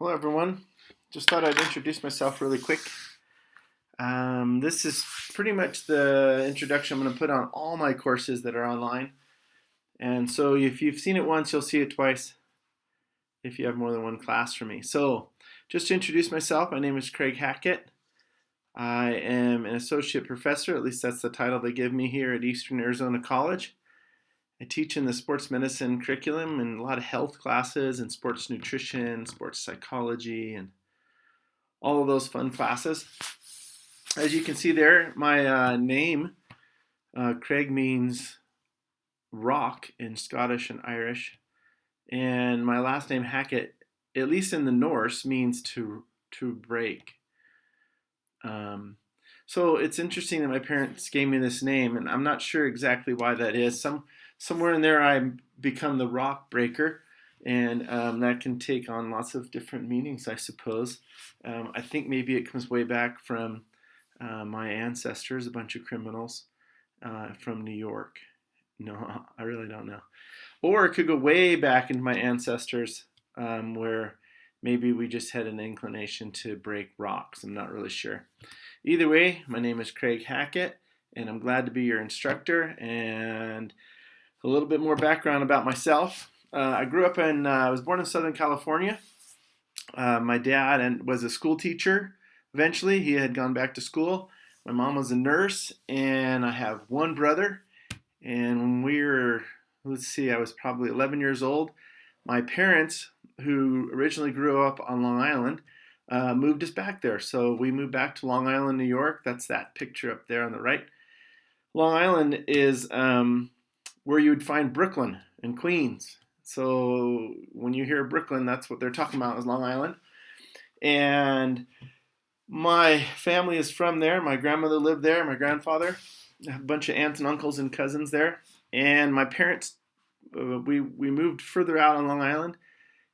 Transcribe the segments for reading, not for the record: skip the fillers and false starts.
Hello, everyone. Just thought I'd introduce myself really quick. This is pretty much the introduction I'm going to put on all my courses that are online. And so if you've seen it once, you'll see it twice if you have more than one class from me. So just to introduce myself, my name is Craig Hackett. I am an associate professor, at least that's the title they give me here at Eastern Arizona College. I teach in the sports medicine curriculum and a lot of health classes and sports nutrition, sports psychology, and all of those fun classes. As you can see there, my name, Craig, means rock in Scottish and Irish. And my last name, Hackett, at least in the Norse, means to break. So it's interesting that my parents gave me this name, and I'm not sure exactly why that is. Somewhere in there, I become the rock breaker, and that can take on lots of different meanings, I suppose. I think maybe it comes way back from my ancestors, a bunch of criminals from New York. No, I really don't know. Or it could go way back into my ancestors, where maybe we just had an inclination to break rocks. I'm not really sure. Either way, my name is Craig Hackett, and I'm glad to be your instructor. And a little bit more background about myself. I was born in Southern California. My dad was a school teacher. Eventually, he had gone back to school. My mom was a nurse, and I have one brother. And when we were, I was probably 11 years old. My parents, who originally grew up on Long Island, moved us back there. So we moved back to Long Island, New York. That's that picture up there on the right. Long Island is where you would find Brooklyn and Queens. So when you hear Brooklyn, that's what they're talking about is Long Island. And my family is from there. My grandmother lived there, my grandfather. I have a bunch of aunts and uncles and cousins there. And my parents, we moved further out on Long Island.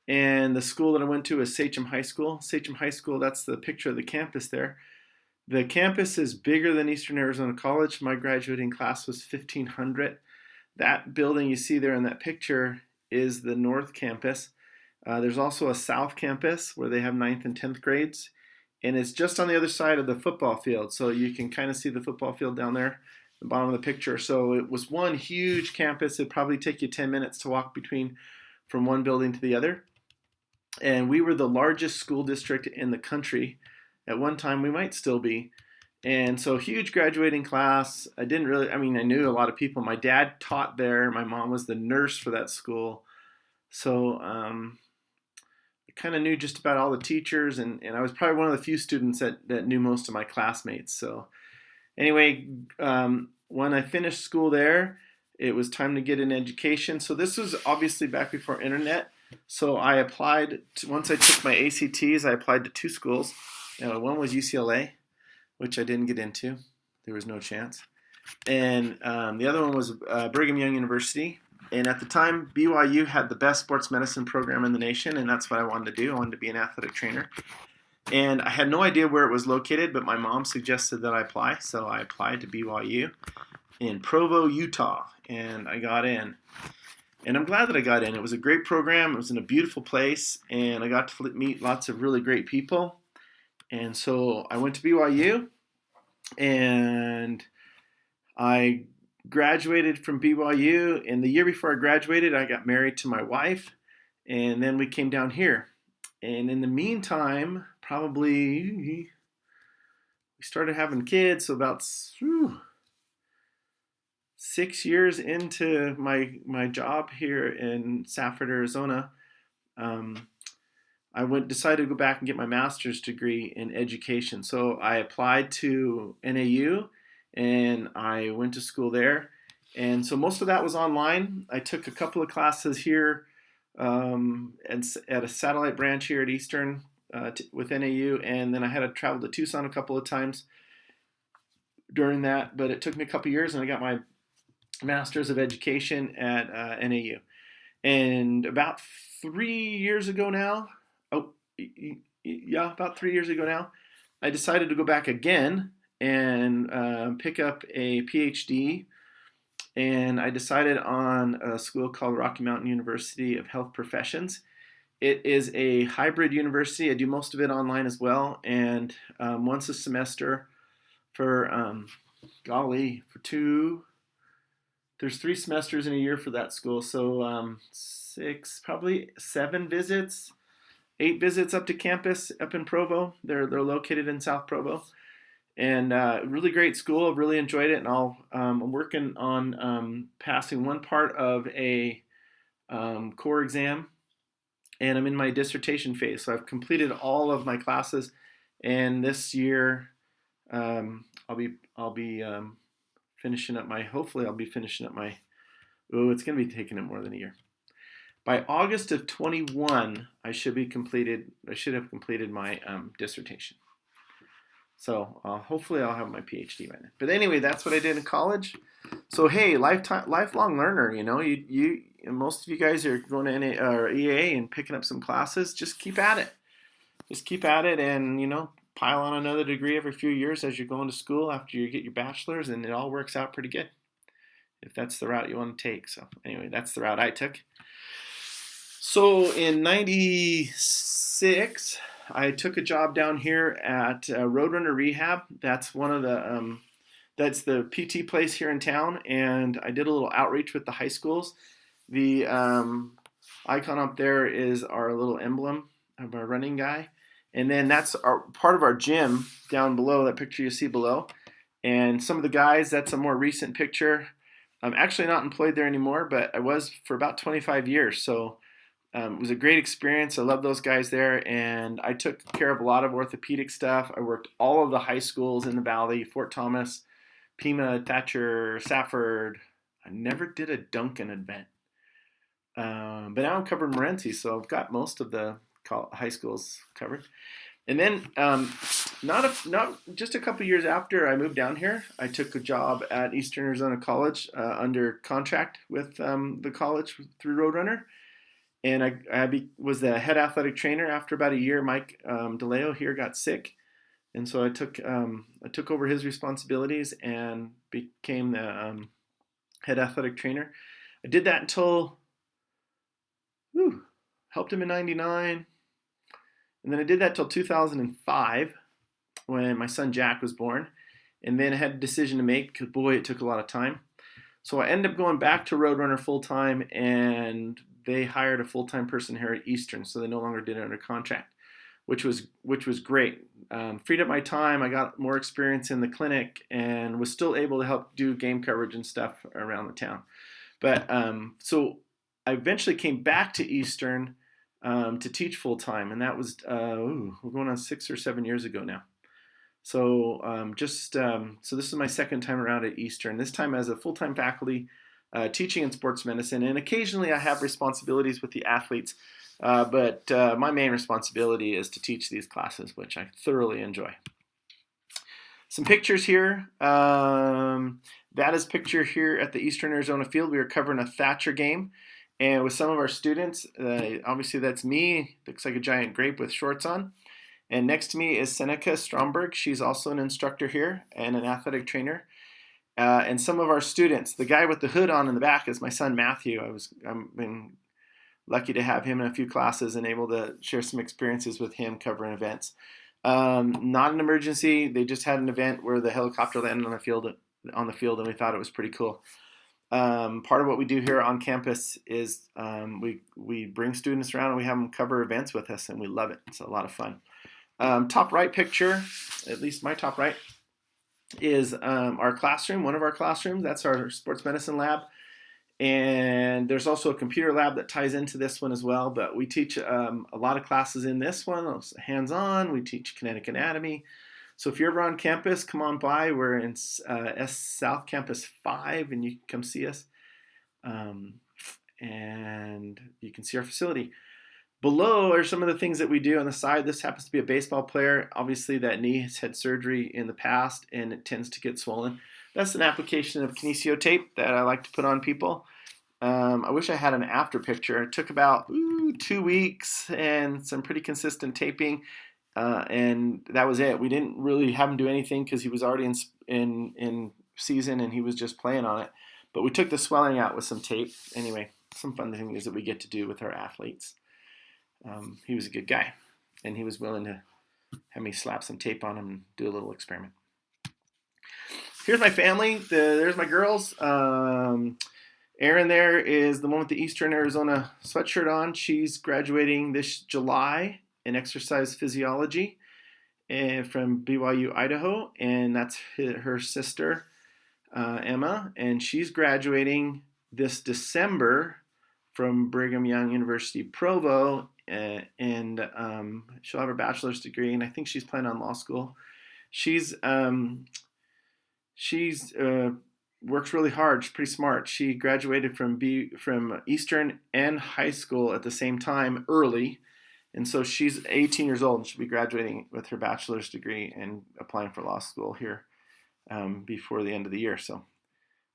And the school that I went to is Sachem High School. Sachem High School, that's the picture of the campus there. The campus is bigger than Eastern Arizona College. My graduating class was 1,500. That building you see there in that picture is the North Campus. There's also a South Campus where they have 9th and 10th grades. And it's just on the other side of the football field. So you can kind of see the football field down there, the bottom of the picture. So it was one huge campus. It'd probably take you 10 minutes to walk from one building to the other. And we were the largest school district in the country. At one time, we might still be. And so huge graduating class. I knew a lot of people. My dad taught there. My mom was the nurse for that school. So I kind of knew just about all the teachers. And I was probably one of the few students that knew most of my classmates. So anyway, when I finished school there, it was time to get an education. So this was obviously back before internet. So I applied, once I took my ACTs, I applied to 2 schools. One was UCLA, which I didn't get into. There was no chance. And the other one was Brigham Young University. And at the time, BYU had the best sports medicine program in the nation, and that's what I wanted to do. I wanted to be an athletic trainer. And I had no idea where it was located, but my mom suggested that I apply. So I applied to BYU in Provo, Utah, and I got in. And I'm glad that I got in. It was a great program. It was in a beautiful place, and I got to meet lots of really great people. And so I went to BYU, and I graduated from BYU. And the year before I graduated, I got married to my wife, and then we came down here. And in the meantime, probably we started having kids, so about 6 years into my job here in Safford, Arizona, I decided to go back and get my master's degree in education. So I applied to NAU, and I went to school there. And so most of that was online. I took a couple of classes here at a satellite branch here at Eastern with NAU, and then I had to travel to Tucson a couple of times during that. But it took me a couple of years, and I got my Master's of Education at NAU. And about 3 years ago now, about 3 years ago now, I decided to go back again and pick up a PhD. And I decided on a school called Rocky Mountain University of Health Professions. It is a hybrid university. I do most of it online as well, and once a semester for for two. There's 3 semesters in a year for that school, so six, probably 7 visits, 8 visits up to campus up in Provo. They're located in South Provo, and really great school. I've really enjoyed it, and I'm working on passing one part of a core exam, and I'm in my dissertation phase. So I've completed all of my classes, and this year I'll be finishing up my. Hopefully, I'll be finishing up my. Oh, it's going to be taking it more than a year. By August of 21, I should have completed my dissertation. So hopefully I'll have my PhD by then. But anyway, that's what I did in college. So hey, lifelong learner. You know, you most of you guys are going to NA or EA and picking up some classes. Just keep at it. Just keep at it, and pile on another degree every few years as you're going to school after you get your bachelor's, and it all works out pretty good if that's the route you want to take. So anyway, that's the route I took. So in '96, I took a job down here at Roadrunner Rehab. That's one of the that's the PT place here in town, and I did a little outreach with the high schools. The icon up there is our little emblem of our running guy, and then that's part of our gym down below. That picture you see below, and some of the guys. That's a more recent picture. I'm actually not employed there anymore, but I was for about 25 years. So it was a great experience. I love those guys there, and I took care of a lot of orthopedic stuff. I worked all of the high schools in the valley: Fort Thomas, Pima, Thatcher, Safford. I never did a Duncan event, but now I'm covering Morenci, so I've got most of the high schools covered. And then, not just a couple years after I moved down here, I took a job at Eastern Arizona College under contract with the college through Roadrunner. And I was the head athletic trainer. After about a year, Mike DeLeo here got sick, and so I took over his responsibilities and became the head athletic trainer. I did that until helped him in '99, and then I did that till 2005 when my son Jack was born, and then I had a decision to make because boy, it took a lot of time. So I ended up going back to Roadrunner full time, and they hired a full-time person here at Eastern, so they no longer did it under contract, which was great. Freed up my time. I got more experience in the clinic and was still able to help do game coverage and stuff around the town. But so I eventually came back to Eastern to teach full-time, and that was we're going on 6 or 7 years ago now. So so this is my second time around at Eastern. This time as a full-time faculty. Teaching in sports medicine, and occasionally I have responsibilities with the athletes, but my main responsibility is to teach these classes, which I thoroughly enjoy. Some pictures here. That is a picture here at the Eastern Arizona field. We were covering a Thatcher game, and with some of our students, obviously that's me. Looks like a giant grape with shorts on. And next to me is Seneca Stromberg. She's also an instructor here and an athletic trainer. And some of our students, the guy with the hood on in the back is my son Matthew. I've been lucky to have him in a few classes and able to share some experiences with him covering events. Not an emergency. They just had an event where the helicopter landed on the field, and we thought it was pretty cool. Part of what we do here on campus is we bring students around and we have them cover events with us, and we love it. It's a lot of fun. Top right picture, at least my top right, is our classroom, one of our classrooms. That's our sports medicine lab. And there's also a computer lab that ties into this one as well. But we teach a lot of classes in this one, hands-on. We teach kinetic anatomy. So if you're ever on campus, come on by. We're in South Campus 5, and you can come see us. And you can see our facility. Below are some of the things that we do on the side. This happens to be a baseball player. Obviously, that knee has had surgery in the past, and it tends to get swollen. That's an application of kinesio tape that I like to put on people. I wish I had an after picture. It took about 2 weeks and some pretty consistent taping, and that was it. We didn't really have him do anything because he was already in season, and he was just playing on it. But we took the swelling out with some tape. Anyway, some fun things that we get to do with our athletes. he was a good guy, and he was willing to have me slap some tape on him and do a little experiment. Here's my family. There's my girls. Erin there is the one with the Eastern Arizona sweatshirt on. She's graduating this July in exercise physiology from BYU, Idaho, and that's her sister, Emma, and she's graduating this December from Brigham Young University, Provo, and she'll have her bachelor's degree, and I think she's planning on law school. She's works really hard. She's pretty smart. She graduated from Eastern and high school at the same time early, and so she's 18 years old and she'll be graduating with her bachelor's degree and applying for law school here before the end of the year. So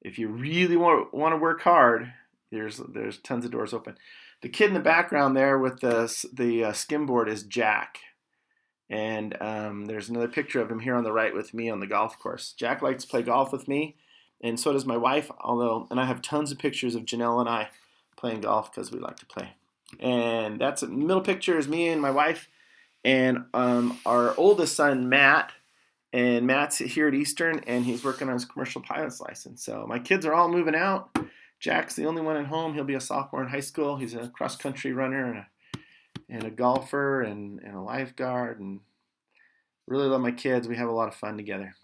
if you really want to work hard, there's tons of doors open. The kid in the background there with the skimboard is Jack. And there's another picture of him here on the right with me on the golf course. Jack likes to play golf with me, and so does my wife. And I have tons of pictures of Janelle and I playing golf because we like to play. And that's the middle picture is me and my wife, and our oldest son Matt. And Matt's here at Eastern, and he's working on his commercial pilot's license. So my kids are all moving out. Jack's the only one at home. He'll be a sophomore in high school. He's a cross-country runner and a golfer and a lifeguard, and really love my kids. We have a lot of fun together.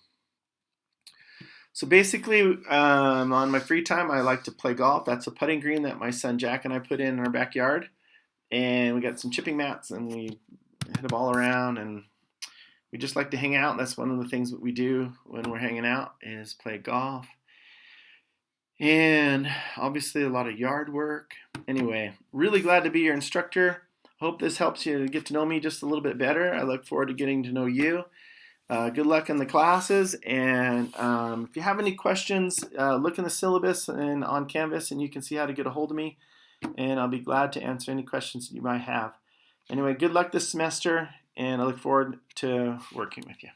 So basically, on my free time, I like to play golf. That's a putting green that my son Jack and I put in our backyard, and we got some chipping mats, and we hit a ball around, and we just like to hang out. That's one of the things that we do when we're hanging out is play golf. And obviously a lot of yard work. Anyway, really glad to be your instructor. Hope this helps you get to know me just a little bit better. I look forward to getting to know you. Good luck in the classes. And if you have any questions, look in the syllabus and on Canvas, and you can see how to get a hold of me. And I'll be glad to answer any questions that you might have. Anyway, good luck this semester, and I look forward to working with you.